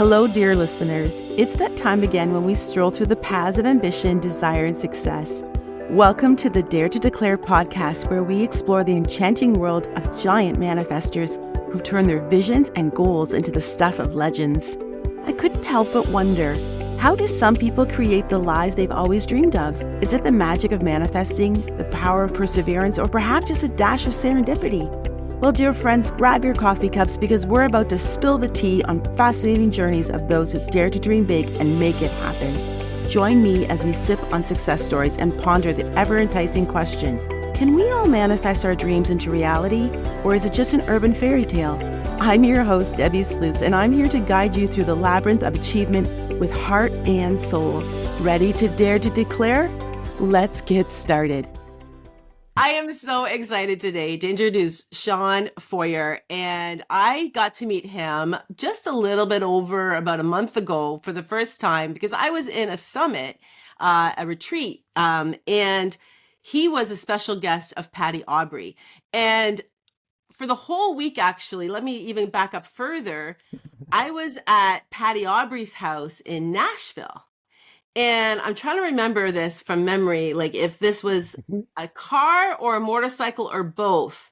Hello, dear listeners. It's that time again when we stroll through the paths of ambition, desire, and success. Welcome to the Dare to Declare podcast, where we explore the enchanting world of giant manifestors who've turned their visions and goals into the stuff of legends. I couldn't help but wonder, how do some people create the lives they've always dreamed of? Is it the magic of manifesting, the power of perseverance, or perhaps just a dash of serendipity? Well, dear friends, grab your coffee cups because we're about to spill the tea on fascinating journeys of those who dare to dream big and make it happen. Join me as we sip on success stories and ponder the ever-enticing question, can we all manifest our dreams into reality, or is it just an urban fairy tale? I'm your host, Debbie Sluice, and I'm here to guide you through the labyrinth of achievement with heart and soul. Ready to dare to declare? Let's get started. I am so excited today to introduce Shawn Feurer, and I got to meet him just a little bit over about a month ago for the first time because I was in a summit, a retreat, and he was a special guest of Patty Aubrey. And for the whole week, actually, let me even back up further, I was at Patty Aubrey's house in Nashville. And I'm trying to remember this from memory, like if this was a car or a motorcycle or both.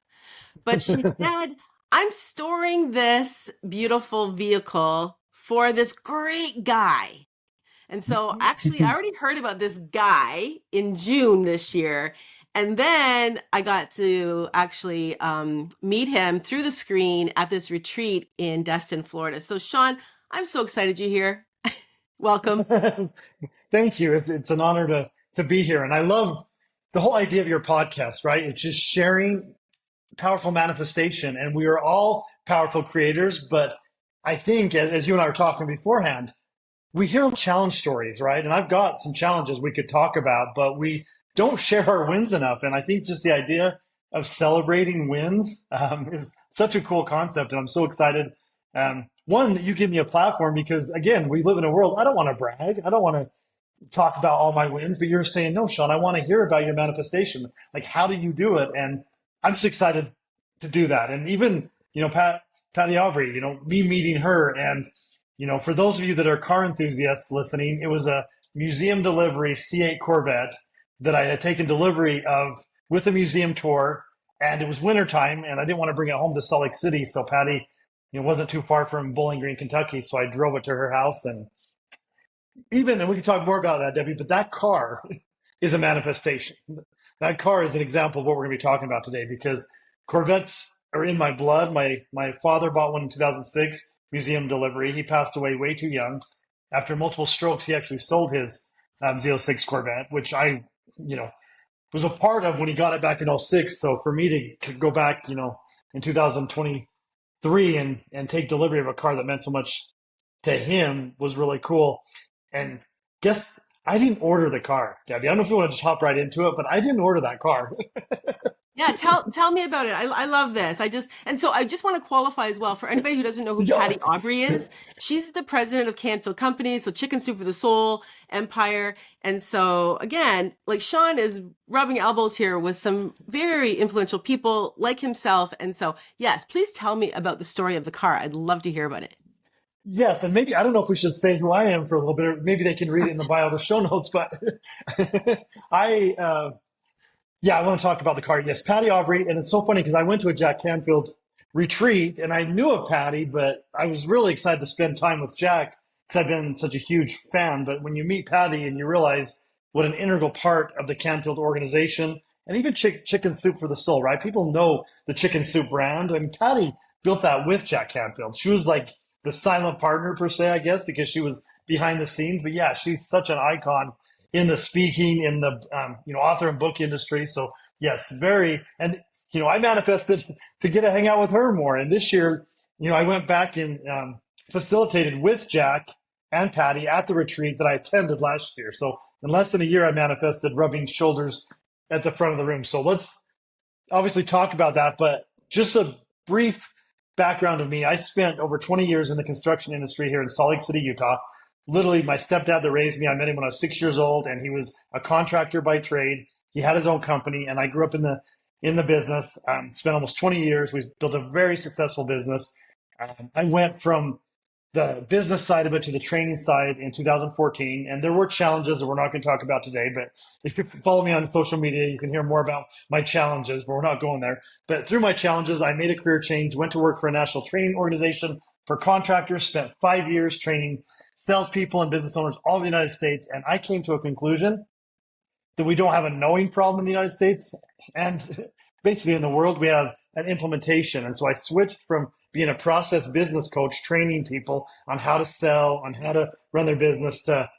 But she said, I'm storing this beautiful vehicle for this great guy. And so actually, I already heard about this guy in June this year. And then I got to actually meet him through the screen at this retreat in Destin, Florida. So Shawn, I'm so excited you're here. Welcome. Thank you. It's an honor to be here. And I love the whole idea of your podcast, right? It's just sharing powerful manifestation. And we are all powerful creators. But I think, as you and I were talking beforehand, we hear challenge stories, right? And I've got some challenges we could talk about, but we don't share our wins enough. And I think just the idea of celebrating wins is such a cool concept. And I'm so excited. One, that you give me a platform because, again, we live in a world, I don't want to brag. I don't want to talk about all my wins, but you're saying, no, Shawn, I want to hear about your manifestation. Like, how do you do it? And I'm just excited to do that. And even, Patty Aubrey, me meeting her. And, for those of you that are car enthusiasts listening, it was a museum delivery C8 Corvette that I had taken delivery of with a museum tour. And it was wintertime, and I didn't want to bring it home to Salt Lake City. So Patty, it wasn't too far from Bowling Green, Kentucky. So I drove it to her house. And we can talk more about that, Debbie, but that car is a manifestation. That car is an example of what we're going to be talking about today because Corvettes are in my blood. My father bought one in 2006, museum delivery. He passed away way too young. After multiple strokes, he actually sold his Z06 Corvette, which I, was a part of when he got it back in 06. So for me to go back, in 2023 and take delivery of a car that meant so much to him was really cool. And guess I didn't order the car, Debbie. I don't know if you want to just hop right into it, but I didn't order that car. Yeah, tell me about it. I love this. I just want to qualify as well for anybody who doesn't know who Patty Aubrey is. She's the president of Canfield Company, so Chicken Soup for the Soul Empire. And so again, like Shawn is rubbing elbows here with some very influential people like himself. And so yes, please tell me about the story of the car. I'd love to hear about it. Yes, and maybe, I don't know if we should say who I am for a little bit, or maybe they can read it in the bio of the show notes, but I want to talk about the car. Yes, Patty Aubrey, and it's so funny because I went to a Jack Canfield retreat, and I knew of Patty, but I was really excited to spend time with Jack because I've been such a huge fan. But when you meet Patty and you realize what an integral part of the Canfield organization, and even Chicken Soup for the Soul, right? People know the Chicken Soup brand, and Patty built that with Jack Canfield. She was like the silent partner per se, I guess, because she was behind the scenes. But yeah, she's such an icon in the speaking, in the author and book industry. So yes, and I manifested to get to hang out with her more. And this year, I went back and facilitated with Jack and Patty at the retreat that I attended last year. So in less than a year, I manifested rubbing shoulders at the front of the room. So let's obviously talk about that. But just a brief background of me, I spent over 20 years in the construction industry here in Salt Lake City, Utah. Literally, my stepdad that raised me, I met him when I was 6 years old, and he was a contractor by trade. He had his own company, and I grew up in the business. Spent almost 20 years. We built a very successful business. I went from the business side of it to the training side in 2014. And there were challenges that we're not going to talk about today. But if you follow me on social media, you can hear more about my challenges, but we're not going there. But through my challenges, I made a career change, went to work for a national training organization for contractors, spent 5 years training salespeople and business owners all over the United States. And I came to a conclusion that we don't have a knowing problem in the United States. And basically in the world, we have an implementation. And so I switched from being a process business coach, training people on how to sell, on how to run their business, to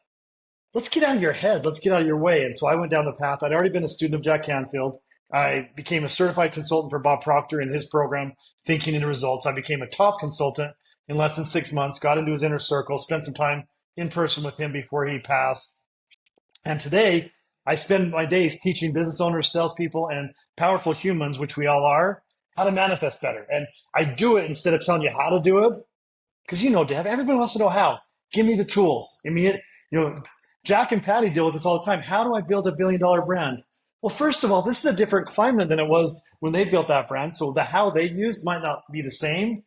let's get out of your head, let's get out of your way. And so I went down the path. I'd already been a student of Jack Canfield. I became a certified consultant for Bob Proctor in his program, Thinking into Results. I became a top consultant in less than 6 months, got into his inner circle, spent some time in person with him before he passed. And today, I spend my days teaching business owners, salespeople, and powerful humans, which we all are, how to manifest better. And I do it instead of telling you how to do it, because Dev, everybody wants to know how. Give me the tools. I mean, Jack and Patty deal with this all the time. How do I build a billion-dollar brand? Well, first of all, this is a different climate than it was when they built that brand. So the how they used might not be the same,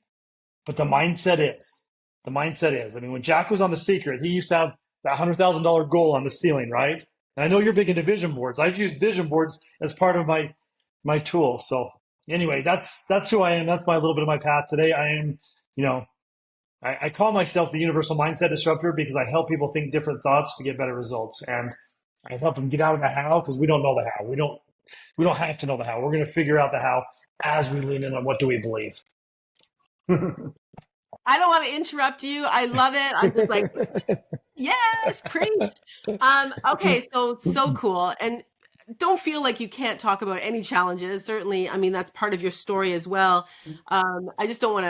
but the mindset is. The mindset is. I mean, when Jack was on The Secret, he used to have that $100,000 goal on the ceiling, right? And I know you're big into vision boards. I've used vision boards as part of my tool. So anyway, that's who I am. That's my little bit of my path today. I am, I call myself the Universal Mindset Disruptor because I help people think different thoughts to get better results. And I help them get out of the how, because we don't know the how. We don't have to know the how. We're going to figure out the how as we lean in on what do we believe. I don't want to interrupt you. I love it. I'm just like, yes, preach. Okay, so cool. And don't feel like you can't talk about any challenges. Certainly, I mean, that's part of your story as well. I just don't want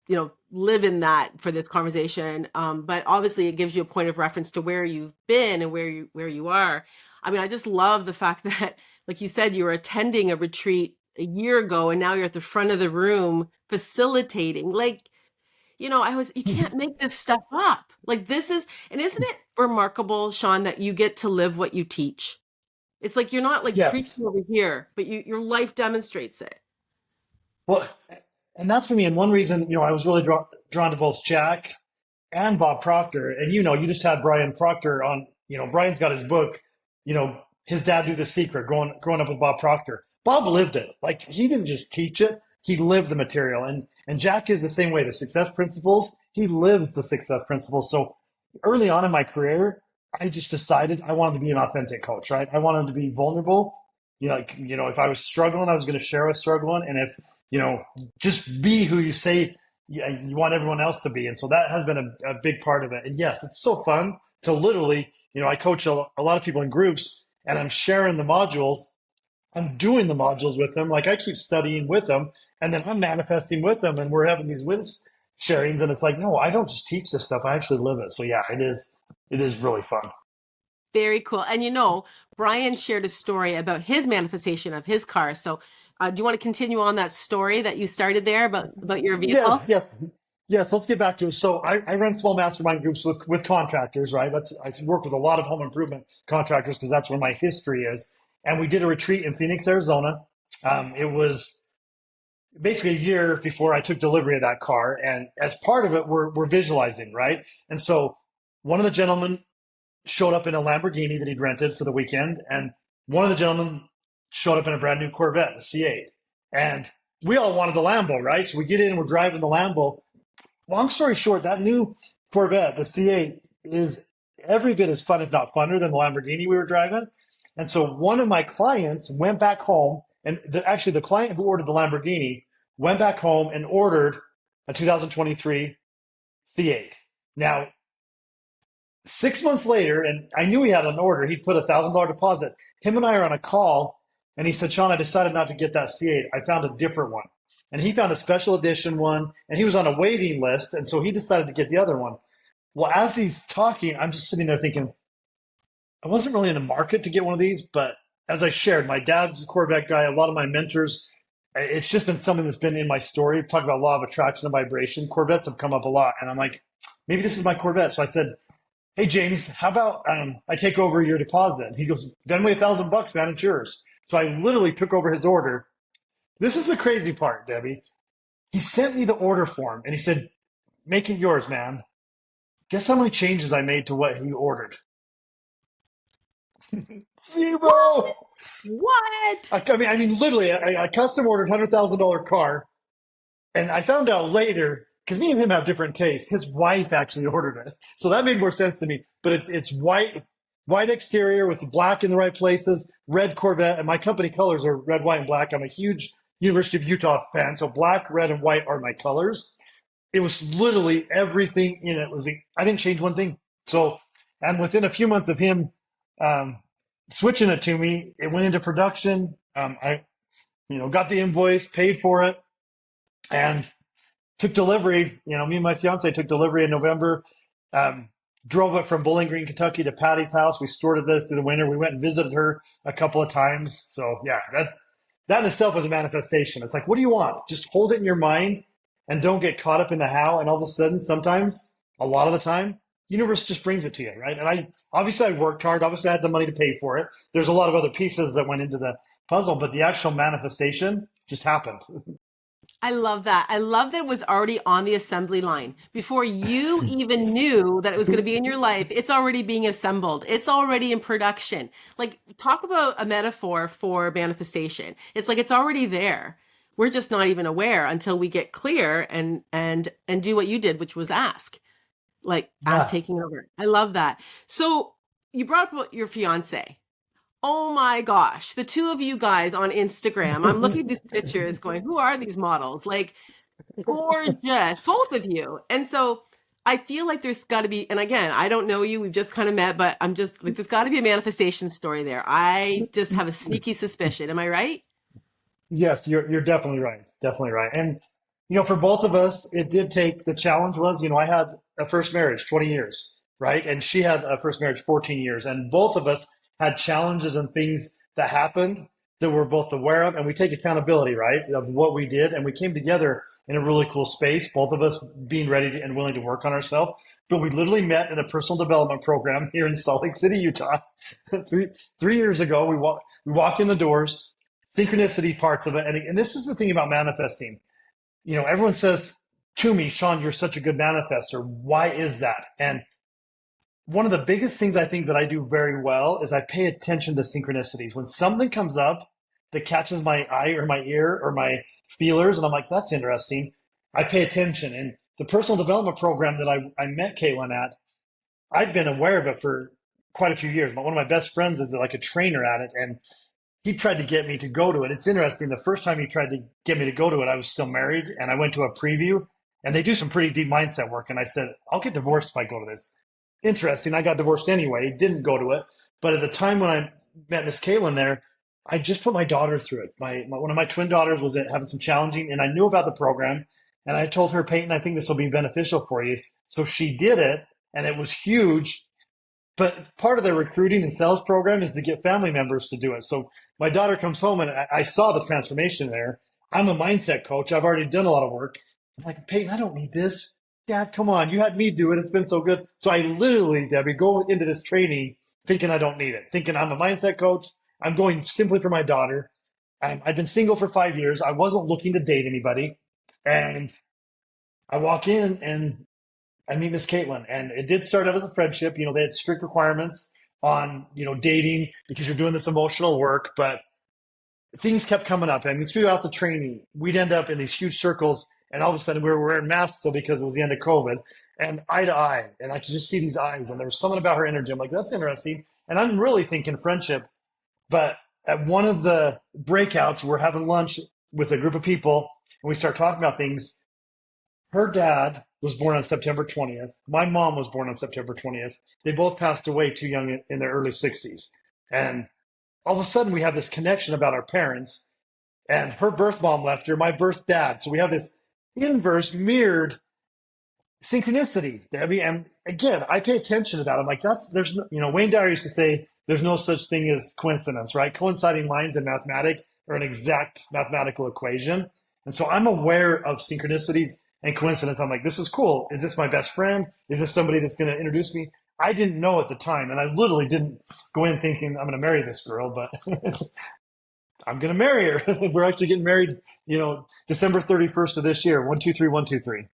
to, live in that for this conversation. But obviously it gives you a point of reference to where you've been and where you are. I mean, I just love the fact that, like you said, you were attending a retreat a year ago and now you're at the front of the room facilitating. Like, you can't make this stuff up. Like isn't it remarkable, Shawn, that you get to live what you teach? It's like, you're not like preaching over here, but your life demonstrates it. Well, and that's for me. And one reason, I was really drawn to both Jack and Bob Proctor. And, you just had Brian Proctor on, Brian's got his book, his dad knew the secret growing up with Bob Proctor. Bob lived it. Like, he didn't just teach it. He lived the material. And Jack is the same way. The success principles, he lives the success principles. So early on in my career, I just decided I wanted to be an authentic coach, right? I wanted to be vulnerable. If I was struggling, I was going to share I was struggling. And if, just be who you say you want everyone else to be. And so that has been a big part of it. And yes, it's so fun to literally, I coach a lot of people in groups and I'm sharing the modules. I'm doing the modules with them. Like, I keep studying with them and then I'm manifesting with them and we're having these wins sharings. And it's like, no, I don't just teach this stuff. I actually live it. So yeah, it is really fun. Very cool. And Brian shared a story about his manifestation of his car. So do you want to continue on that story that you started there about your vehicle? Yes. Let's get back to it. So I run small mastermind groups with contractors, right? I work with a lot of home improvement contractors because that's where my history is. And we did a retreat in Phoenix, Arizona. It was basically a year before I took delivery of that car. And as part of it, we're visualizing, right? And so one of the gentlemen showed up in a Lamborghini that he'd rented for the weekend. And one of the gentlemen showed up in a brand new Corvette, a C8. And we all wanted the Lambo, right? So we get in and we're driving the Lambo. Long story short, that new Corvette, the C8, is every bit as fun, if not funner, than the Lamborghini we were driving. And so one of my clients went back home, and the client who ordered the Lamborghini went back home and ordered a 2023 C8. Now, 6 months later, and I knew he had an order, he'd put $1,000 deposit. Him and I are on a call, and he said, Shawn, I decided not to get that C8. I found a different one. And he found a special edition one, and he was on a waiting list, and so he decided to get the other one. Well, as he's talking, I'm just sitting there thinking, I wasn't really in the market to get one of these, but as I shared, my dad's a Corvette guy, a lot of my mentors, it's just been something that's been in my story. Talk about law of attraction and vibration. Corvettes have come up a lot, and I'm like, maybe this is my Corvette. So I said, hey, James, how about I take over your deposit? And he goes, Venmo $1,000, man, it's yours. So I literally took over his order. This is the crazy part, Debbie. He sent me the order form, and he said, make it yours, man. Guess how many changes I made to what he ordered? Zero. What? What? I mean, literally, I custom ordered $100,000 car, and I found out later because me and him have different tastes. His wife actually ordered it, so that made more sense to me. But it's white exterior with the black in the right places, red Corvette, and my company colors are red, white, and black. I'm a huge University of Utah fan, so black, red, and white are my colors. It was literally everything in it was. I didn't change one thing. So, and within a few months of him um, switching it to me, it went into production. I got the invoice, paid for it, and took delivery. Me and my fiance took delivery in November. Um, Drove it from Bowling Green, Kentucky to Patty's house. We stored it there through the winter. We went and visited her a couple of times. So yeah, that in itself was a manifestation. It's like, what do you want? Just hold it in your mind and don't get caught up in the how. And all of a sudden, sometimes, a lot of the time, universe just brings it to you, right? And I worked hard. Obviously, I had the money to pay for it. There's a lot of other pieces that went into the puzzle, but the actual manifestation just happened. I love that. I love that it was already on the assembly line before you even knew that it was going to be in your life. It's already being assembled. It's already in production. Like, talk about a metaphor for manifestation. It's like it's already there. We're just not even aware until we get clear and do what you did, which was ask. Like, ask Yeah. taking over. I love that. So you brought up your fiance. Oh my gosh, the two of you guys on Instagram. I'm looking at these pictures going, who are these models? Like, gorgeous, both of you. And so I feel like there's got to be, and again, I don't know you, we've just kind of met, but I'm just like, there's got to be a manifestation story there. I just have a sneaky suspicion. Am I right? Yes, you're definitely right. Definitely right. And for both of us, it did take the challenge was, I had a first marriage 20 years, right? And she had a first marriage 14 years. And both of us had challenges and things that happened that we're both aware of. And we take accountability, right, of what we did. And we came together in a really cool space, both of us being ready to, and willing to work on ourselves. But we literally met in a personal development program here in Salt Lake City, Utah, three years ago. We walk in the doors, synchronicity parts of it. And this is the thing about manifesting. Everyone says to me, Shawn, you're such a good manifester. Why is that? And one of the biggest things I think that I do very well is I pay attention to synchronicities. When something comes up that catches my eye or my ear or my feelers, and I'm like, that's interesting, I pay attention. And the personal development program that I met Caitlin at, I'd been aware of it for quite a few years. But one of my best friends is like a trainer at it. And he tried to get me to go to it. It's interesting. The first time he tried to get me to go to it, I was still married, and I went to a preview, and they do some pretty deep mindset work. And I said, I'll get divorced if I go to this. Interesting. I got divorced anyway, didn't go to it. But at the time when I met Miss Caitlin there, I just put my daughter through it. One of my twin daughters was having some challenging, and I knew about the program. And I told her, Peyton, I think this will be beneficial for you. So she did it, and it was huge. But part of the recruiting and sales program is to get family members to do it. So my daughter comes home and I saw the transformation there. I'm a mindset coach. I've already done a lot of work. I'm like, Peyton, I don't need this. Dad, come on. You had me do it. It's been so good. So I literally, Debbie, go into this training thinking I don't need it, thinking I'm a mindset coach. I'm going simply for my daughter. I've been single for 5 years. I wasn't looking to date anybody. And I walk in and I meet Miss Caitlin, and it did start out as a friendship. They had strict requirements on, dating because you're doing this emotional work, but things kept coming up. I mean, throughout the training, we'd end up in these huge circles, and all of a sudden we were wearing masks still because it was the end of COVID, and eye to eye, and I could just see these eyes, and there was something about her energy. I'm like, that's interesting. And I'm really thinking friendship. But at one of the breakouts, we're having lunch with a group of people, and we start talking about things. Her dad was born on September 20th. My mom was born on September 20th. They both passed away too young in their early 60s. And all of a sudden, we have this connection about our parents. And her birth mom left her, my birth dad. So we have this inverse, mirrored synchronicity. I mean, and again, I pay attention to that. I'm like, Wayne Dyer used to say, there's no such thing as coincidence, right? Coinciding lines in mathematics are an exact mathematical equation. And so I'm aware of synchronicities and coincidence. I'm like, this is cool. Is this my best friend? Is this somebody that's going to introduce me? I didn't know at the time. And I literally didn't go in thinking I'm going to marry this girl, but I'm going to marry her. We're actually getting married, December 31st of this year. 123 123.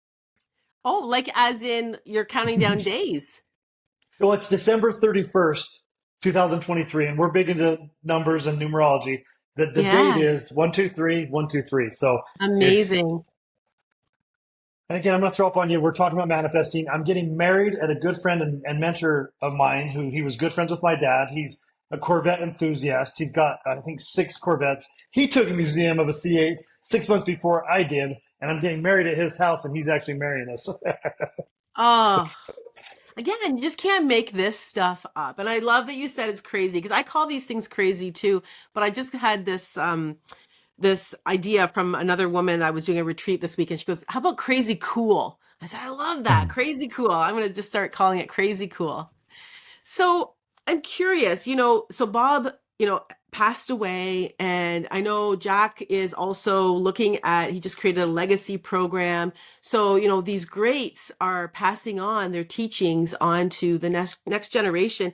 Oh, like as in you're counting down days. Well, it's December 31st, 2023, and we're big into numbers and numerology. The date Yeah, is 123, 123. So it's, amazing. and again, I'm going to throw up on you. We're talking about manifesting. I'm getting married at a good friend and mentor of mine who he was good friends with my dad. He's a Corvette enthusiast. He's got, I think, 6 Corvettes. He took a museum of a C8 6 months before I did, and I'm getting married at his house, and he's actually marrying us. Oh, again, you just can't make this stuff up. And I love that you said it's crazy because I call these things crazy too. But I just had this idea from another woman. I was doing a retreat this week, and she goes, "How about crazy cool?" I said, "I love that, crazy cool." I'm going to just start calling it crazy cool. So I'm curious, so Bob, passed away, and I know Jack is also looking at, he just created a legacy program. So, these greats are passing on their teachings on to the next generation.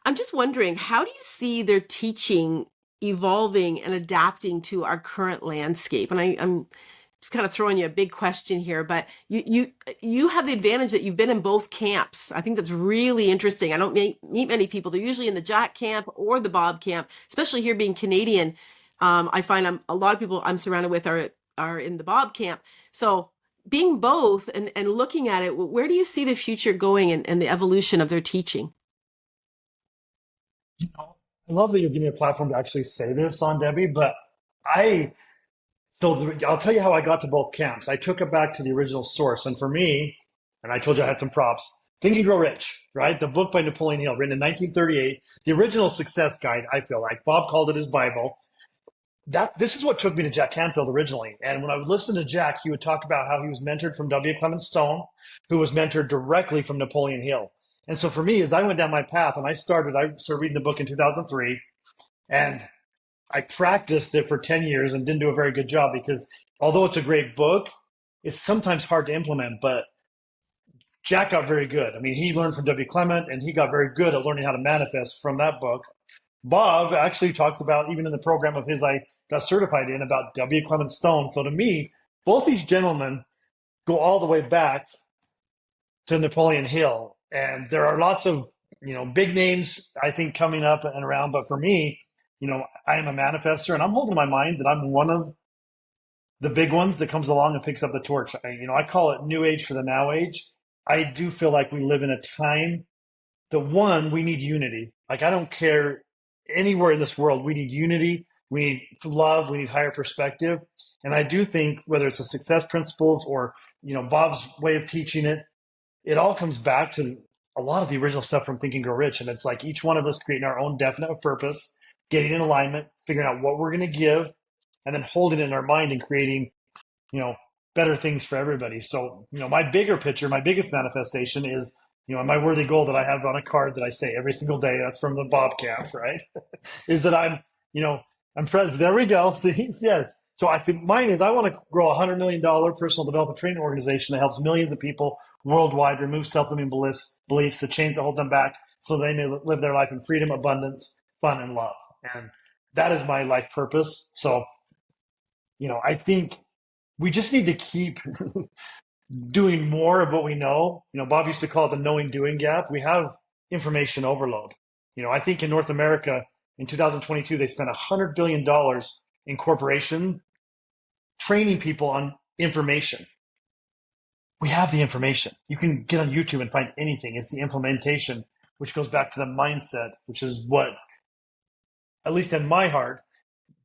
I'm just wondering, how do you see their teaching evolving and adapting to our current landscape? And I'm just kind of throwing you a big question here, but you have the advantage that you've been in both camps. I think that's really interesting. I don't meet many people. They're usually in the Jack camp or the Bob camp, especially here being Canadian. I find a lot of people I'm surrounded with are in the Bob camp. So being both and looking at it, where do you see the future going and the evolution of their teaching? I love that you're giving me a platform to actually say this on Debbie, but I I'll tell you how I got to both camps. I took it back to the original source. And for me, and I told you I had some props, Think and Grow Rich, right? The book by Napoleon Hill, written in 1938, the original success guide, I feel like. Bob called it his Bible. This is what took me to Jack Canfield originally. And when I would listen to Jack, he would talk about how he was mentored from W. Clement Stone, who was mentored directly from Napoleon Hill. And so for me, as I went down my path and I started reading the book in 2003, and I practiced it for 10 years and didn't do a very good job because although it's a great book, it's sometimes hard to implement. But Jack got very good. I mean, he learned from W. Clement and he got very good at learning how to manifest from that book. Bob actually talks about, even in the program of his I got certified in, about W. Clement Stone. So to me, both these gentlemen go all the way back to Napoleon Hill. And there are lots of, big names, I think, coming up and around. But for me, I am a manifester and I'm holding in my mind that I'm one of the big ones that comes along and picks up the torch. I call it new age for the now age. I do feel like we live in a time that, one, we need unity. Like, I don't care anywhere in this world, we need unity. We need love. We need higher perspective. And I do think whether it's the success principles or, Bob's way of teaching it, it all comes back to a lot of the original stuff from Think and Grow Rich. And it's like each one of us creating our own definite purpose, getting in alignment, figuring out what we're going to give, and then holding it in our mind and creating, you know, better things for everybody. So, my bigger picture, my biggest manifestation is, my worthy goal that I have on a card that I say every single day, that's from the Bobcat, right? Is that I'm president. There we go. See, yes. So I see mine is I want to grow $100 million personal development training organization that helps millions of people worldwide remove self-limiting beliefs, the chains that hold them back, so they may live their life in freedom, abundance, fun, and love. And that is my life purpose. So, I think we just need to keep doing more of what we know. Bob used to call it the knowing doing gap. We have information overload. I think in North America in 2022, they spent $100 billion in corporation training people on information. We have the information. You can get on YouTube and find anything. It's the implementation, which goes back to the mindset, which is what, at least in my heart,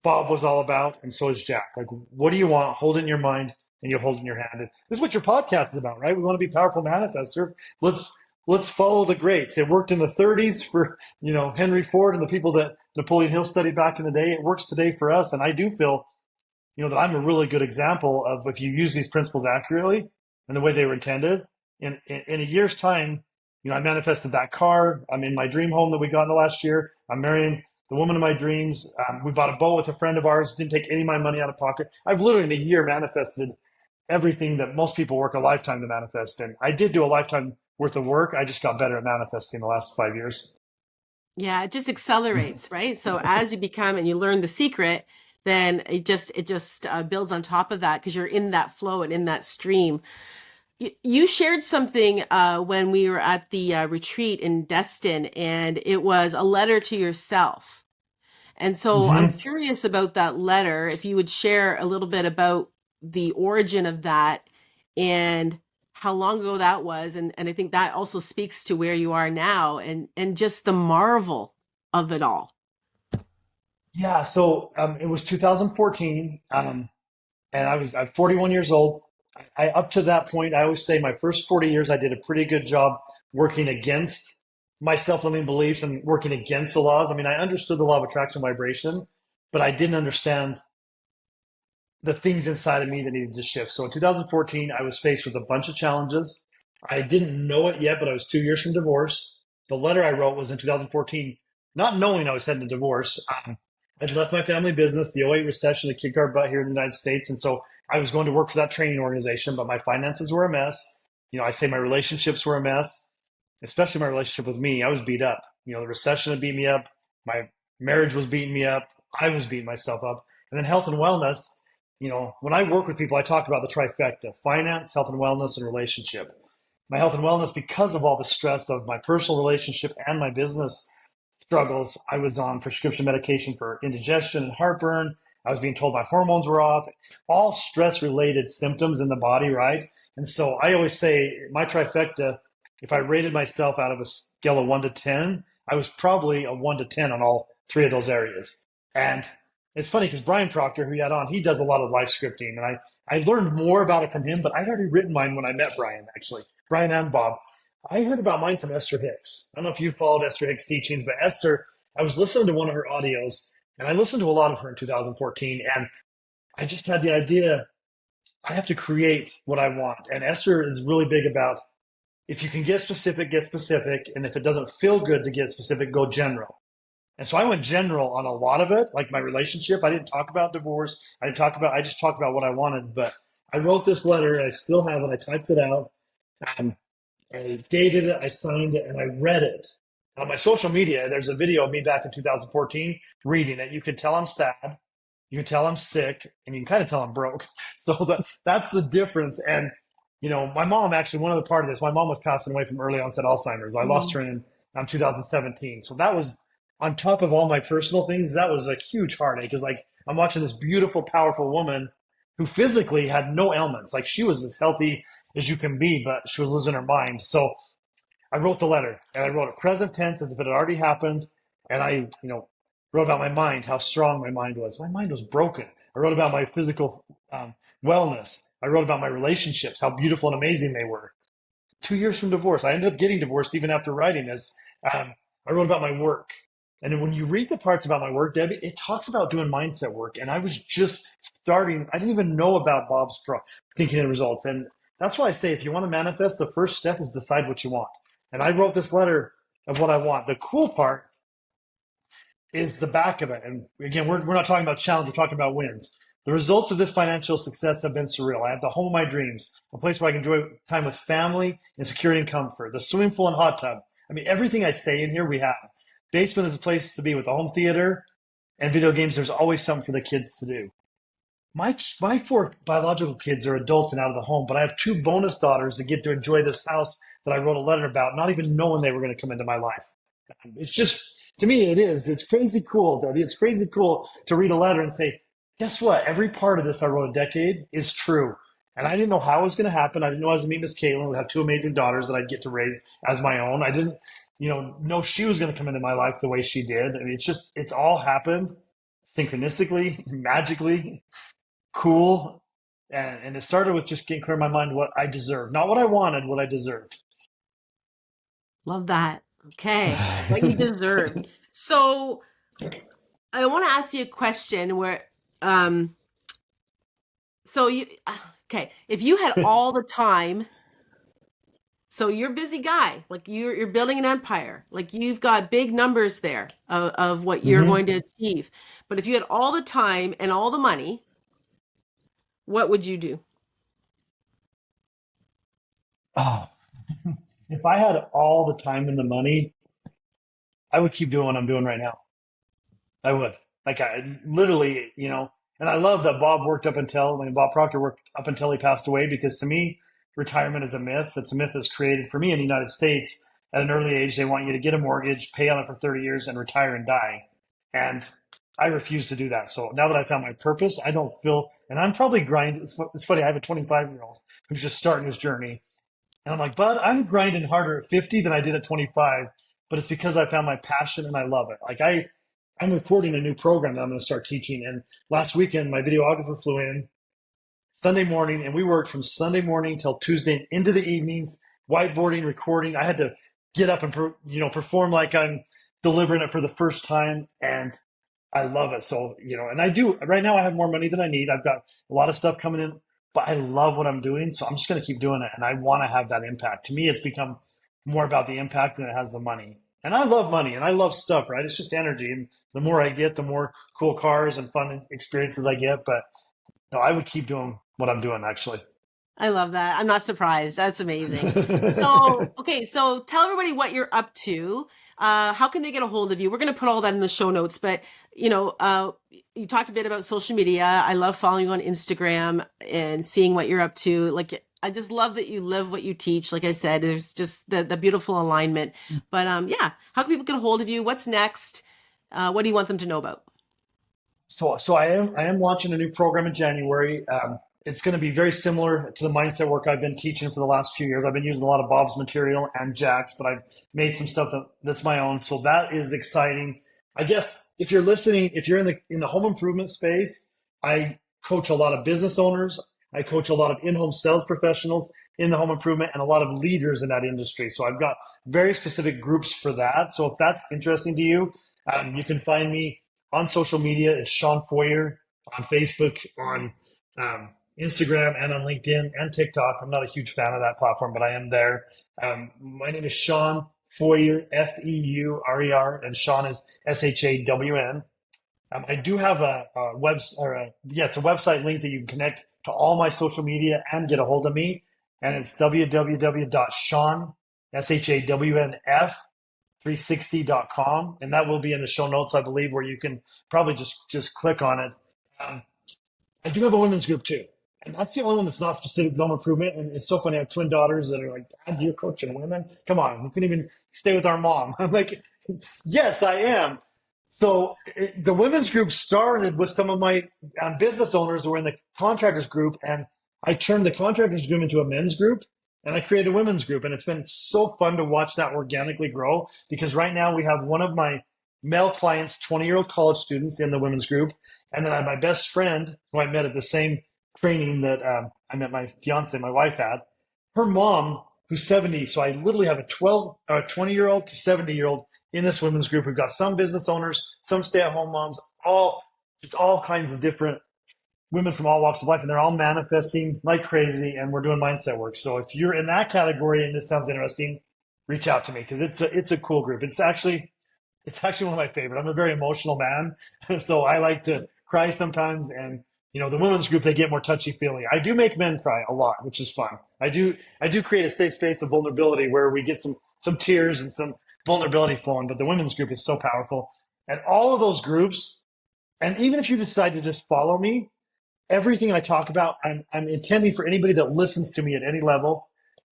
Bob was all about, and so is Jack. Like, what do you want? Hold it in your mind, and you hold it in your hand. And this is what your podcast is about, right? We want to be powerful manifester. Let's follow the greats. It worked in the 30s for Henry Ford and the people that Napoleon Hill studied back in the day. It works today for us, and I do feel that I'm a really good example of, if you use these principles accurately and the way they were intended. In a year's time, I manifested that car. I'm in my dream home that we got in the last year. I'm marrying the woman of my dreams. We bought a boat with a friend of ours. Didn't take any of my money out of pocket. I've literally in a year manifested everything that most people work a lifetime to manifest. And I did do a lifetime worth of work. I just got better at manifesting the last 5 years. Yeah, it just accelerates, right? So as you become and you learn the secret, then it just builds on top of that because you're in that flow and in that stream. You shared something when we were at the retreat in Destin, and it was a letter to yourself. And so I'm Hmm. curious about that letter, if you would share a little bit about the origin of that and how long ago that was. And I think that also speaks to where you are now and just the marvel of it all. Yeah, so it was 2014, and I'm 41 years old. Up to that point, I always say my first 40 years, I did a pretty good job working against my self-limiting beliefs and working against the laws. I mean, I understood the law of attraction vibration, but I didn't understand the things inside of me that needed to shift. So in 2014, I was faced with a bunch of challenges. I didn't know it yet, but I was 2 years from divorce. The letter I wrote was in 2014, not knowing I was heading to divorce. I'd left my family business, the '08 recession, that kicked our butt here in the United States. And so I was going to work for that training organization, but my finances were a mess. I say my relationships were a mess, especially my relationship with me. I was beat up. The recession had beat me up. My marriage was beating me up. I was beating myself up. And then health and wellness, when I work with people, I talk about the trifecta: finance, health and wellness, and relationship. My health and wellness, because of all the stress of my personal relationship and my business struggles, I was on prescription medication for indigestion and heartburn. I was being told my hormones were off, all stress related symptoms in the body, right? And so I always say my trifecta, if I rated myself out of a scale of 1 to 10, I was probably a 1 to 10 on all three of those areas. And it's funny because Brian Proctor, who you had on, he does a lot of life scripting. And I learned more about it from him, but I'd already written mine when I met Brian, actually. Brian and Bob. I heard about mine from Esther Hicks. I don't know if you followed Esther Hicks' teachings, but Esther, I was listening to one of her audios, and I listened to a lot of her in 2014, and I just had the idea I have to create what I want. And Esther is really big about, if you can get specific, get specific. And if it doesn't feel good to get specific, go general. And so I went general on a lot of it, like my relationship. I didn't talk about divorce. I just talked about what I wanted. But I wrote this letter, and I still have it. I typed it out. Um, I dated it, I signed it, and I read it. On my social media, there's a video of me back in 2014 reading it. You can tell I'm sad. You can tell I'm sick, and you can kind of tell I'm broke. So that's the difference. And, my mom, actually, one other part of this, my mom was passing away from early onset Alzheimer's. I lost her in 2017. So that was, on top of all my personal things, that was a huge heartache. Because, like, I'm watching this beautiful, powerful woman who physically had no ailments. Like, she was as healthy as you can be, but she was losing her mind. So I wrote the letter, and I wrote it present tense as if it had already happened. And wrote about my mind, how strong my mind was. My mind was broken. I wrote about my physical wellness. I wrote about my relationships, how beautiful and amazing they were. 2 years from divorce, I ended up getting divorced even after writing this. I wrote about my work. And when you read the parts about my work, Debbie, it talks about doing mindset work. And I was just starting. I didn't even know about Bob's thinking and results. And that's why I say, if you want to manifest, the first step is decide what you want. And I wrote this letter of what I want. The cool part is the back of it. And again, we're not talking about challenge, we're talking about wins. The results of this financial success have been surreal. I have the home of my dreams, a place where I can enjoy time with family and security and comfort, the swimming pool and hot tub. I mean, everything I say in here we have. Basement is a place to be with a home theater and video games. There's always something for the kids to do. My four biological kids are adults and out of the home, but I have two bonus daughters that get to enjoy this house that I wrote a letter about, not even knowing they were going to come into my life. It's just, to me, it is. It's crazy cool, Debbie. It's crazy cool to read a letter and say, guess what? Every part of this I wrote a decade is true. And I didn't know how it was going to happen. I didn't know I was going to meet Miss Caitlin, would have two amazing daughters that I'd get to raise as my own. I didn't, know she was going to come into my life the way she did. I mean, it's all happened synchronistically, magically, cool. And it started with just getting clear in my mind what I deserved, not what I wanted, what I deserved. Love that. Okay. What you deserve. So I want to ask you a question where, um, so you, okay, if you had all the time, so you're a busy guy, like you're building an empire, like you've got big numbers there of what you're Mm-hmm. going to achieve. But if you had all the time and all the money, what would you do? Oh, if I had all the time and the money, I would keep doing what I'm doing right now. I would. Like, I literally, and I love that Bob worked up until, Bob Proctor worked up until he passed away, because to me, retirement is a myth. It's a myth that's created for me in the United States at an early age. They want you to get a mortgage, pay on it for 30 years, and retire and die. And I refuse to do that. So now that I found my purpose, I don't feel, and I'm probably grinding. It's funny. I have a 25-year-old who's just starting his journey. And I'm like, bud, I'm grinding harder at 50 than I did at 25, but it's because I found my passion and I love it. I'm recording a new program that I'm going to start teaching. And last weekend, my videographer flew in Sunday morning, and we worked from Sunday morning till Tuesday into the evenings, whiteboarding, recording. I had to get up and perform like I'm delivering it for the first time, and I love it. So, and I do right now. I have more money than I need. I've got a lot of stuff coming in, but I love what I'm doing, so I'm just going to keep doing it, and I want to have that impact. To me, it's become more about the impact than it has the money. And I love money and I love stuff, right? It's just energy, and the more I get, the more cool cars and fun experiences I get. But no, I would keep doing what I'm doing, actually. I love that. I'm not surprised. That's amazing. So, okay, so tell everybody what you're up to. How can they get a hold of you? We're going to put all that in the show notes, but you talked a bit about social media. I love following you on Instagram and seeing what you're up to. Like, I just love that you live what you teach. Like I said, there's just the beautiful alignment. But yeah, how can people get a hold of you? What's next? What do you want them to know about? So I am launching a new program in January. It's going to be very similar to the mindset work I've been teaching for the last few years. I've been using a lot of Bob's material and Jack's, but I've made some stuff that's my own. So that is exciting. I guess if you're listening, if you're in the home improvement space, I coach a lot of business owners. I coach a lot of in-home sales professionals in the home improvement and a lot of leaders in that industry. So I've got very specific groups for that. So if that's interesting to you, you can find me on social media. It's Shawn Feurer on Facebook, on Instagram, and on LinkedIn and TikTok. I'm not a huge fan of that platform, but I am there. My name is Shawn Feurer, Feurer, and Shawn is Shawn. I do have a it's a website link that you can connect to all my social media and get a hold of me. And it's www.shawn, SHAWNF, 360.com. And that will be in the show notes, I believe, where you can probably just click on it. I do have a women's group too. And that's the only one that's not specific to home improvement. And it's so funny. I have twin daughters that are like, Dad, you're coaching women? Come on, we couldn't even stay with our mom. I'm like, yes, I am. So the women's group started with some of my business owners who were in the contractors group, and I turned the contractors group into a men's group, and I created a women's group. And it's been so fun to watch that organically grow, because right now we have one of my male clients, 20-year-old college students, in the women's group. And then I have my best friend who I met at the same training that I met my fiance, my wife, had. Her mom, who's 70. So I literally have a 20-year-old to 70-year-old in this women's group. We've got some business owners, some stay-at-home moms, all kinds of different women from all walks of life, and they're all manifesting like crazy, and we're doing mindset work. So if you're in that category and this sounds interesting, reach out to me, because it's a cool group. It's actually one of my favorite. I'm a very emotional man, so I like to cry sometimes. And the women's group, they get more touchy-feely. I do make men cry a lot, which is fun. I do create a safe space of vulnerability where we get some tears and some vulnerability flowing. But the women's group is so powerful. And all of those groups, and even if you decide to just follow me, everything I talk about, I'm intending for anybody that listens to me at any level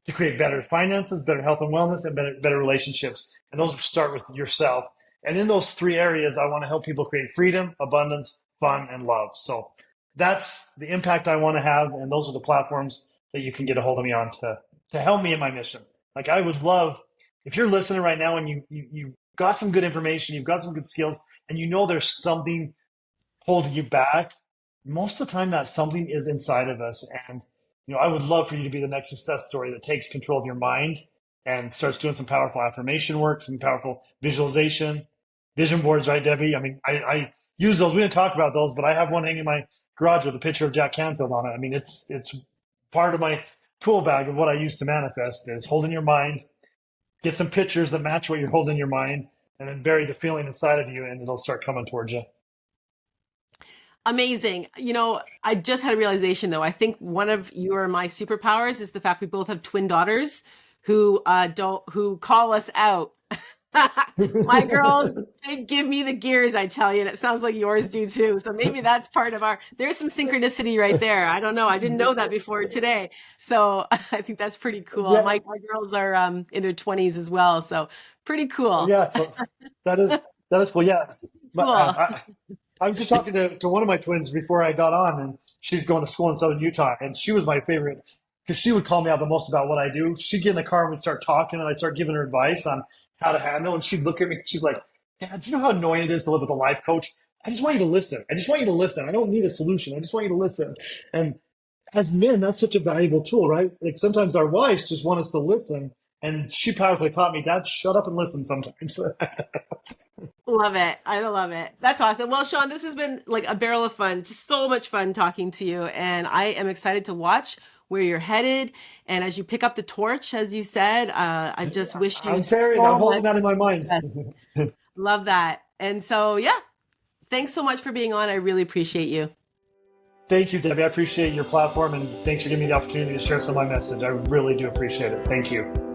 to create better finances, better health and wellness, and better relationships. And those start with yourself. And in those three areas, I want to help people create freedom, abundance, fun, and love. So that's the impact I want to have. And those are the platforms that you can get a hold of me on to help me in my mission. Like, I would love, if you're listening right now and you've got some good information, you've got some good skills, and there's something holding you back, most of the time that something is inside of us. And I would love for you to be the next success story that takes control of your mind and starts doing some powerful affirmation work, some powerful visualization, vision boards, right, Debbie? I mean, I use those. We didn't talk about those, but I have one hanging in my garage with a picture of Jack Canfield on it. I mean, it's part of my tool bag of what I use to manifest is holding your mind, get some pictures that match what you're holding in your mind, and then bury the feeling inside of you, and it'll start coming towards you. Amazing. I just had a realization, though. I think one of your my superpowers is the fact we both have twin daughters who call us out My girls, they give me the gears, I tell you, and it sounds like yours do too. So maybe that's part of there's some synchronicity right there. I don't know. I didn't know that before today. So I think that's pretty cool. Yeah, My girls are in their 20s as well. So pretty cool. yeah. So that is that is cool. Yeah, but Cool. I was just talking to one of my twins before I got on, and she's going to school in Southern Utah, and she was my favorite because she would call me out the most about what I do. She'd get in the car and we'd start talking, and I'd start giving her advice on how to handle, and she'd look at me, and she's like, "Dad, do you know how annoying it is to live with a life coach? I just want you to listen. I just want you to listen. I don't need a solution. I just want you to listen." And as men, that's such a valuable tool, right? Like sometimes our wives just want us to listen, and she powerfully taught me, "Dad, shut up and listen sometimes." Love it. I love it. That's awesome. Well, Shawn, this has been like a barrel of fun. Just so much fun talking to you. And I am excited to watch where you're headed. And as you pick up the torch, as you said, I just wish you I'm so carrying. I'm holding much that in my mind. success. Love that. And so, yeah, thanks so much for being on. I really appreciate you. Thank you, Debbie. I appreciate your platform, and thanks for giving me the opportunity to share some of my message. I really do appreciate it. Thank you.